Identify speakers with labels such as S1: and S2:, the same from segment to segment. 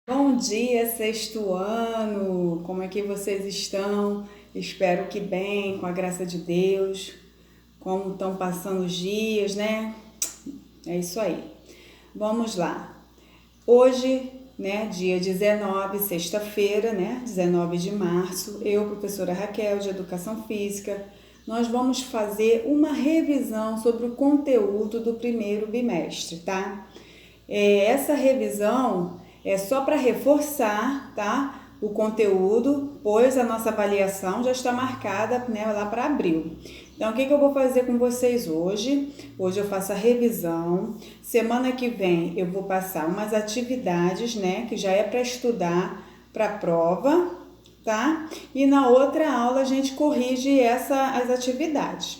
S1: Bom dia, sexto ano! Como é que vocês estão? Espero que bem, com a graça de Deus. Como estão passando os dias, né? É isso aí. Vamos lá. Hoje, né, dia 19, sexta-feira, né, 19 de março, eu, professora Raquel, de Educação Física, nós vamos fazer uma revisão sobre o conteúdo do primeiro bimestre, tá? Essa revisão é só para reforçar, tá? O conteúdo, pois a nossa avaliação já está marcada, né, lá para abril. Então, o que eu vou fazer com vocês hoje? Hoje eu faço a revisão. Semana que vem eu vou passar umas atividades, né, que já é para estudar para a prova, tá? E na outra aula a gente corrige as atividades.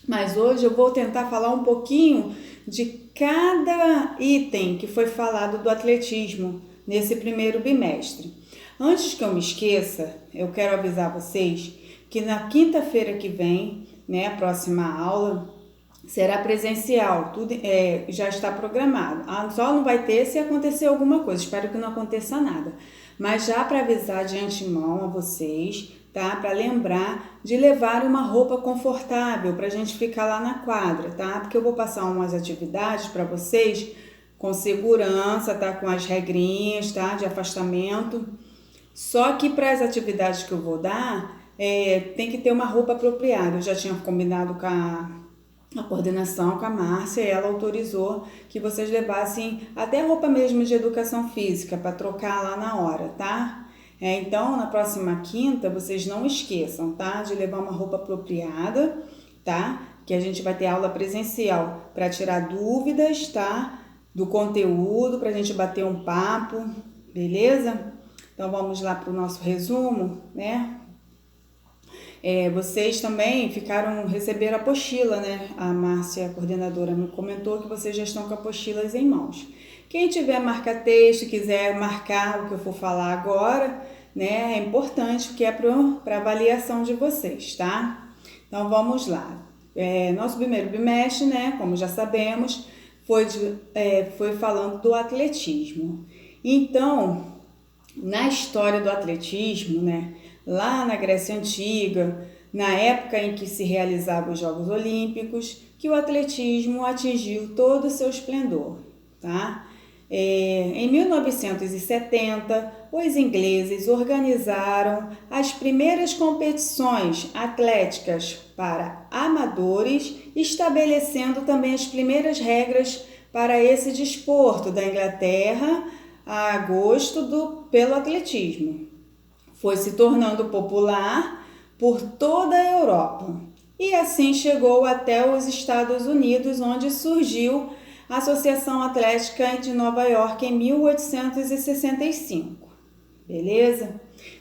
S1: Mas hoje eu vou tentar falar um pouquinho de cada item que foi falado do atletismo nesse primeiro bimestre. Antes que eu me esqueça, eu quero avisar vocês que na quinta-feira que vem, né, a próxima aula será presencial, tudo já está programado. Só não vai ter se acontecer alguma coisa, espero que não aconteça nada. Mas já para avisar de antemão a vocês, tá? Para lembrar de levar uma roupa confortável para a gente ficar lá na quadra, tá? Porque eu vou passar umas atividades para vocês com segurança, tá? Com as regrinhas, tá? De afastamento. Só que para as atividades que eu vou dar, tem que ter uma roupa apropriada. Eu já tinha combinado com a coordenação, com a Márcia, e ela autorizou que vocês levassem até roupa mesmo de educação física para trocar lá na hora, tá? Então, na próxima quinta, vocês não esqueçam, tá? De levar uma roupa apropriada, tá? Que a gente vai ter aula presencial para tirar dúvidas, tá? Do conteúdo, para a gente bater um papo, beleza? Então, vamos lá para o nosso resumo, né? Vocês também receberam a apostila, né? A Márcia, a coordenadora, me comentou que vocês já estão com apostilas em mãos. Quem tiver marca-texto, quiser marcar o que eu for falar agora, né? É importante porque é para avaliação de vocês, tá? Então vamos lá. Nosso primeiro bimestre, né? Como já sabemos, foi falando do atletismo. Então, na história do atletismo, né? Lá na Grécia Antiga, na época em que se realizavam os Jogos Olímpicos, que o atletismo atingiu todo o seu esplendor, tá? Em 1970, os ingleses organizaram as primeiras competições atléticas para amadores, estabelecendo também as primeiras regras para esse desporto da Inglaterra a gosto pelo atletismo. Foi se tornando popular por toda a Europa e assim chegou até os Estados Unidos, onde surgiu a Associação Atlética de Nova York em 1865. Beleza?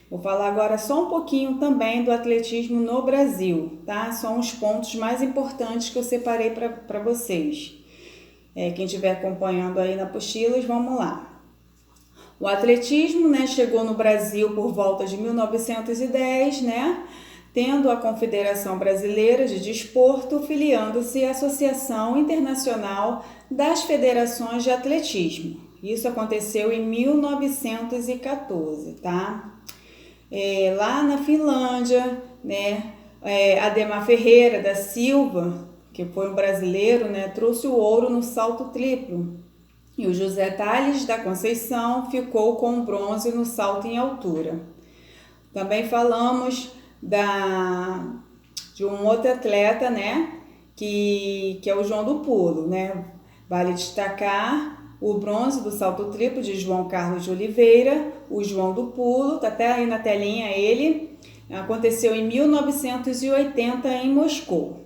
S1: Vou falar agora só um pouquinho também do atletismo no Brasil, tá? São os pontos mais importantes que eu separei para vocês. Quem estiver acompanhando aí na apostila, vamos lá. O atletismo, né, chegou no Brasil por volta de 1910, né, tendo a Confederação Brasileira de Desporto filiando-se à Associação Internacional das Federações de Atletismo. Isso aconteceu em 1914, tá? Lá na Finlândia, né, Ademar Ferreira da Silva, que foi um brasileiro, né, trouxe o ouro no salto triplo. E o José Tales da Conceição ficou com o bronze no salto em altura. Também falamos de um outro atleta, né, que é o João do Pulo, né? Vale destacar o bronze do salto triplo de João Carlos de Oliveira, o João do Pulo, tá até aí na telinha ele, aconteceu em 1980 em Moscou.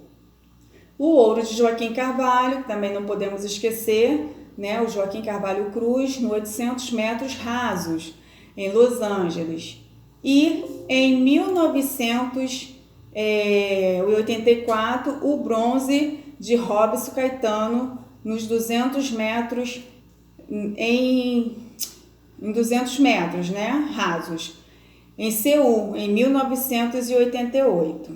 S1: O ouro de Joaquim Carvalho, também não podemos esquecer, né, o Joaquim Carvalho Cruz, no 800 metros rasos, em Los Angeles. E em 1984, o bronze de Robson Caetano, nos 200 metros, em 200 metros, né, rasos, em Seul, em 1988.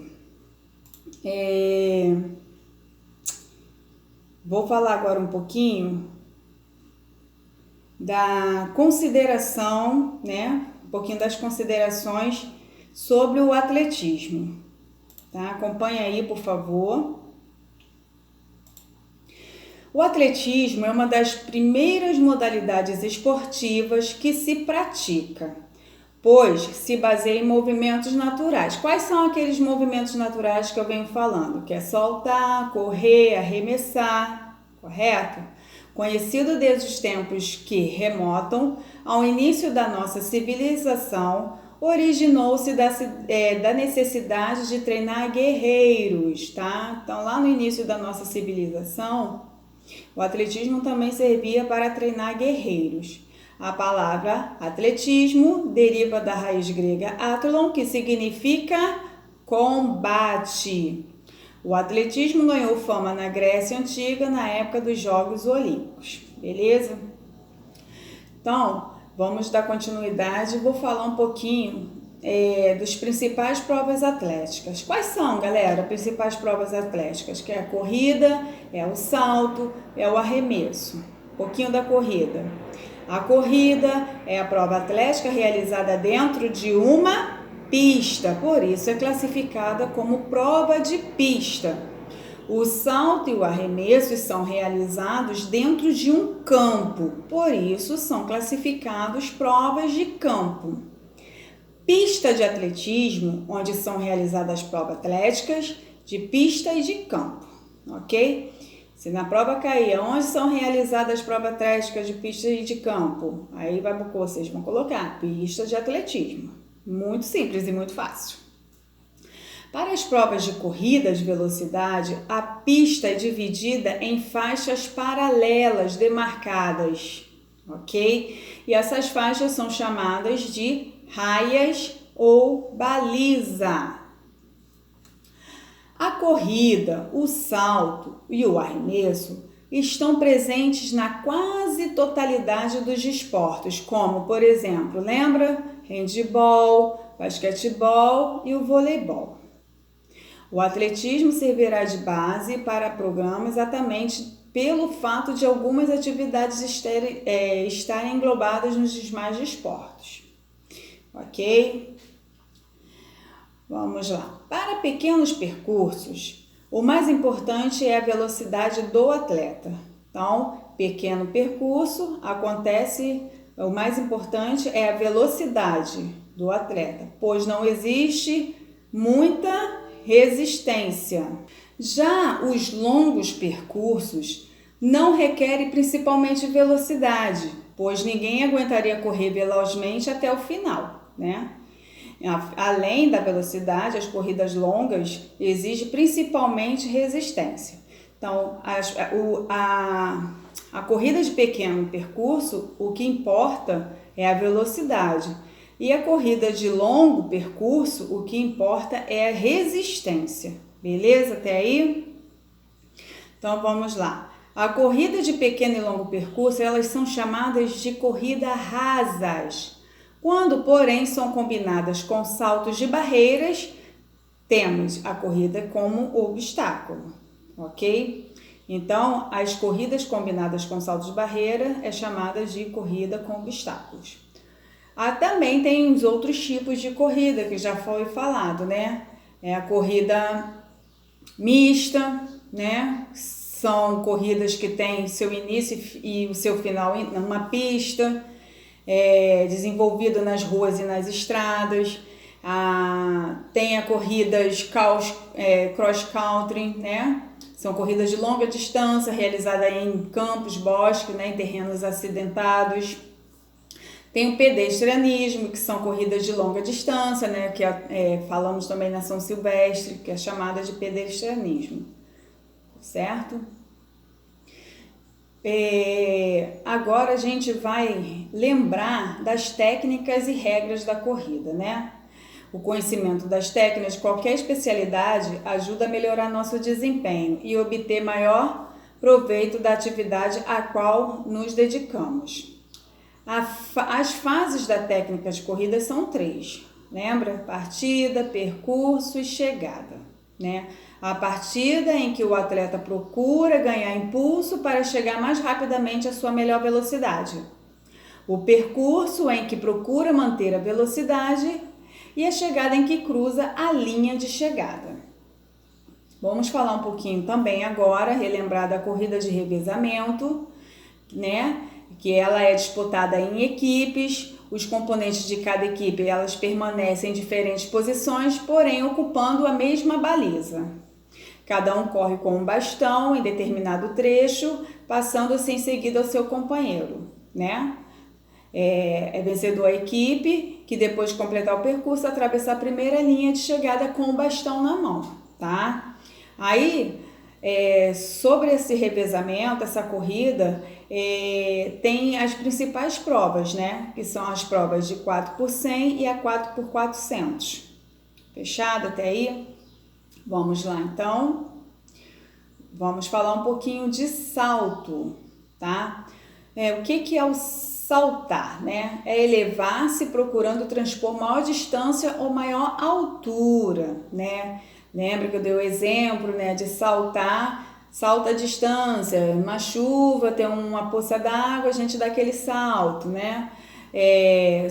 S1: Vou falar agora um pouquinho da consideração, né? Um pouquinho das considerações sobre o atletismo, tá? Acompanha aí, por favor. O atletismo é uma das primeiras modalidades esportivas que se pratica, pois se baseia em movimentos naturais. Quais são aqueles movimentos naturais que eu venho falando? Que é saltar, correr, arremessar, correto? Conhecido desde os tempos que remontam ao início da nossa civilização, originou-se da necessidade de treinar guerreiros, tá? Então, lá no início da nossa civilização, o atletismo também servia para treinar guerreiros. A palavra atletismo deriva da raiz grega atlon, que significa combate. O atletismo ganhou fama na Grécia Antiga na época dos Jogos Olímpicos, beleza? Então, vamos dar continuidade. Vou falar um pouquinho dos principais provas atléticas. Quais são, galera, as principais provas atléticas? Que é a corrida, é o salto, é o arremesso. Um pouquinho da corrida. A corrida é a prova atlética realizada dentro de uma pista, por isso é classificada como prova de pista. O salto e o arremesso são realizados dentro de um campo, por isso são classificados provas de campo. Pista de atletismo, onde são realizadas provas atléticas de pista e de campo, ok? Se na prova cair, onde são realizadas provas atléticas de pista e de campo? Aí vocês vão colocar pista de atletismo. Muito simples e muito fácil. Para as provas de corrida de velocidade, a pista é dividida em faixas paralelas demarcadas, ok? E essas faixas são chamadas de raias ou baliza. A corrida, o salto e o arremesso estão presentes na quase totalidade dos esportes, como, por exemplo, lembra? Handebol, basquetebol e o voleibol. O atletismo servirá de base para programas exatamente pelo fato de algumas atividades estarem englobadas nos demais esportes. Ok? Vamos lá. Para pequenos percursos, o mais importante é a velocidade do atleta. Então, pequeno percurso o mais importante é a velocidade do atleta, pois não existe muita resistência. Já os longos percursos não requerem principalmente velocidade, pois ninguém aguentaria correr velozmente até o final, né? Além da velocidade, as corridas longas exigem principalmente resistência. Então, a corrida de pequeno percurso, o que importa é a velocidade. E a corrida de longo percurso, o que importa é a resistência. Beleza? Até aí? Então, vamos lá. A corrida de pequeno e longo percurso, elas são chamadas de corrida rasas. Quando, porém, são combinadas com saltos de barreiras, temos a corrida como obstáculo, ok? Então, as corridas combinadas com saltos de barreira é chamada de corrida com obstáculos. Também tem os outros tipos de corrida que já foi falado, né? É a corrida mista, né? São corridas que têm seu início e o seu final numa pista, desenvolvida nas ruas e nas estradas. Tem a corridas cross country, né? São corridas de longa distância realizadas em campos, bosques, né? Em terrenos acidentados. Tem o pedestrianismo, que são corridas de longa distância, né? Que falamos também na São Silvestre, que é chamada de pedestrianismo, certo? Agora a gente vai lembrar das técnicas e regras da corrida, né? O conhecimento das técnicas de qualquer especialidade ajuda a melhorar nosso desempenho e obter maior proveito da atividade a qual nos dedicamos. As fases da técnica de corrida são 3, lembra? Partida, percurso e chegada, né? A partida em que o atleta procura ganhar impulso para chegar mais rapidamente à sua melhor velocidade. o percurso em que procura manter a velocidade e a chegada em que cruza a linha de chegada. Vamos falar um pouquinho também agora, relembrar da corrida de revezamento, né? Que ela é disputada em equipes, os componentes de cada equipe elas permanecem em diferentes posições, porém ocupando a mesma baliza. Cada um corre com um bastão em determinado trecho, passando-se em seguida ao seu companheiro, né? É vencedor a equipe que depois de completar o percurso atravessar a primeira linha de chegada com o bastão na mão, tá? Aí, sobre esse revezamento, essa corrida, tem as principais provas, né? Que são as provas de 4x100 e a 4x400. Fechado até aí? Vamos lá, então. Vamos falar um pouquinho de salto, tá? O que é o saltar, né? É elevar-se procurando transpor maior distância ou maior altura, né? Lembra que eu dei o exemplo, né, de saltar, salta a distância, uma chuva, tem uma poça d'água, a gente dá aquele salto, né?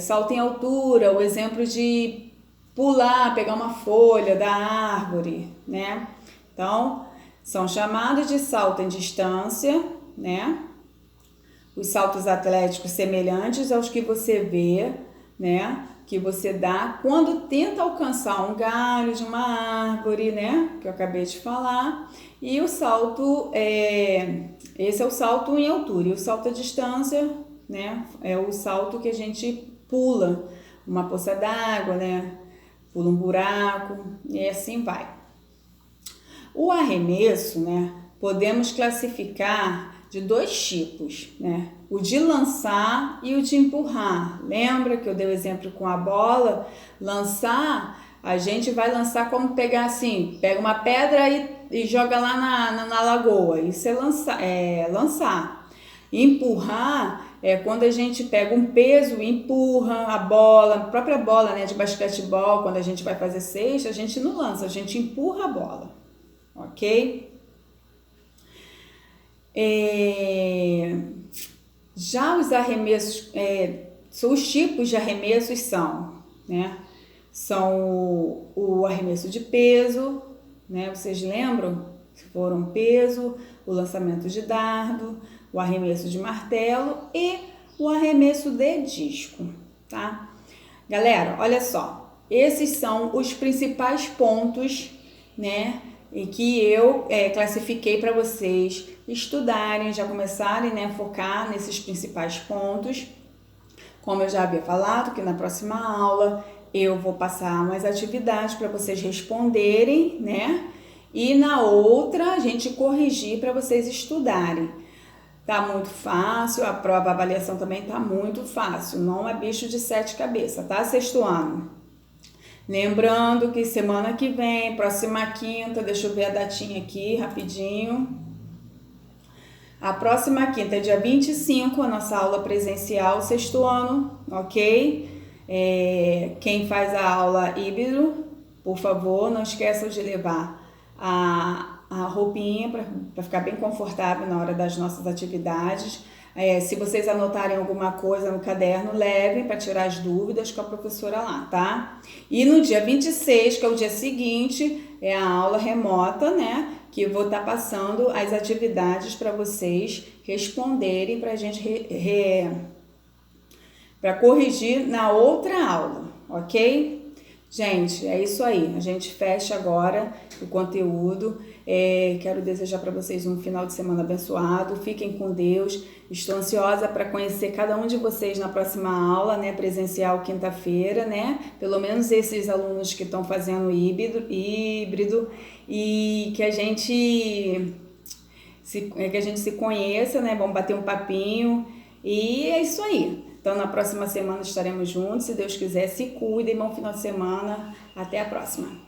S1: Salto em altura, o exemplo de pular, pegar uma folha da árvore, né? Então, são chamados de salto em distância, né? Os saltos atléticos semelhantes aos que você vê, né? Que você dá quando tenta alcançar um galho de uma árvore, né? Que eu acabei de falar. E o salto, esse é o salto em altura. E o salto à distância, né? É o salto que a gente pula uma poça d'água, né? Pula um buraco e assim vai. O arremesso, né? Podemos classificar de dois tipos, né? O de lançar e o de empurrar. Lembra que eu dei o exemplo com a bola? Lançar, a gente vai lançar como pegar assim, pega uma pedra e joga lá na lagoa. Isso é lançar. Empurrar é quando a gente pega um peso e empurra a bola, a própria bola, né, de basquetebol, quando a gente vai fazer cesta, a gente não lança, a gente empurra a bola, ok? Já os arremessos, os tipos de arremessos são, né? São o arremesso de peso, né? Vocês lembram? Se for um peso, o lançamento de dardo, o arremesso de martelo e o arremesso de disco, tá? Galera, olha só, esses são os principais pontos, né? E que eu classifiquei para vocês estudarem, já começarem, né, a focar nesses principais pontos. Como eu já havia falado, que na próxima aula eu vou passar umas atividades para vocês responderem, né? E na outra a gente corrigir para vocês estudarem. Tá muito fácil, a prova, a avaliação também tá muito fácil, não é bicho de 7 cabeças, tá, sexto ano? Lembrando que semana que vem, próxima quinta, deixa eu ver a datinha aqui rapidinho. A próxima quinta é dia 25, a nossa aula presencial, sexto ano, ok? Quem faz a aula híbrido, por favor, não esqueçam de levar a roupinha para ficar bem confortável na hora das nossas atividades. Se vocês anotarem alguma coisa no caderno, levem para tirar as dúvidas com a professora lá, tá? E no dia 26, que é o dia seguinte, é a aula remota, né? Que eu vou estar passando as atividades para vocês responderem para a gente para corrigir na outra aula, ok? Gente, é isso aí. A gente fecha agora o conteúdo. Quero desejar para vocês um final de semana abençoado. Fiquem com Deus. Estou ansiosa para conhecer cada um de vocês na próxima aula, né, presencial quinta-feira, né? Pelo menos esses alunos que estão fazendo híbrido e que a gente se conheça, né? Vamos bater um papinho e é isso aí. Então, na próxima semana estaremos juntos. Se Deus quiser, se cuidem. Bom final de semana. Até a próxima.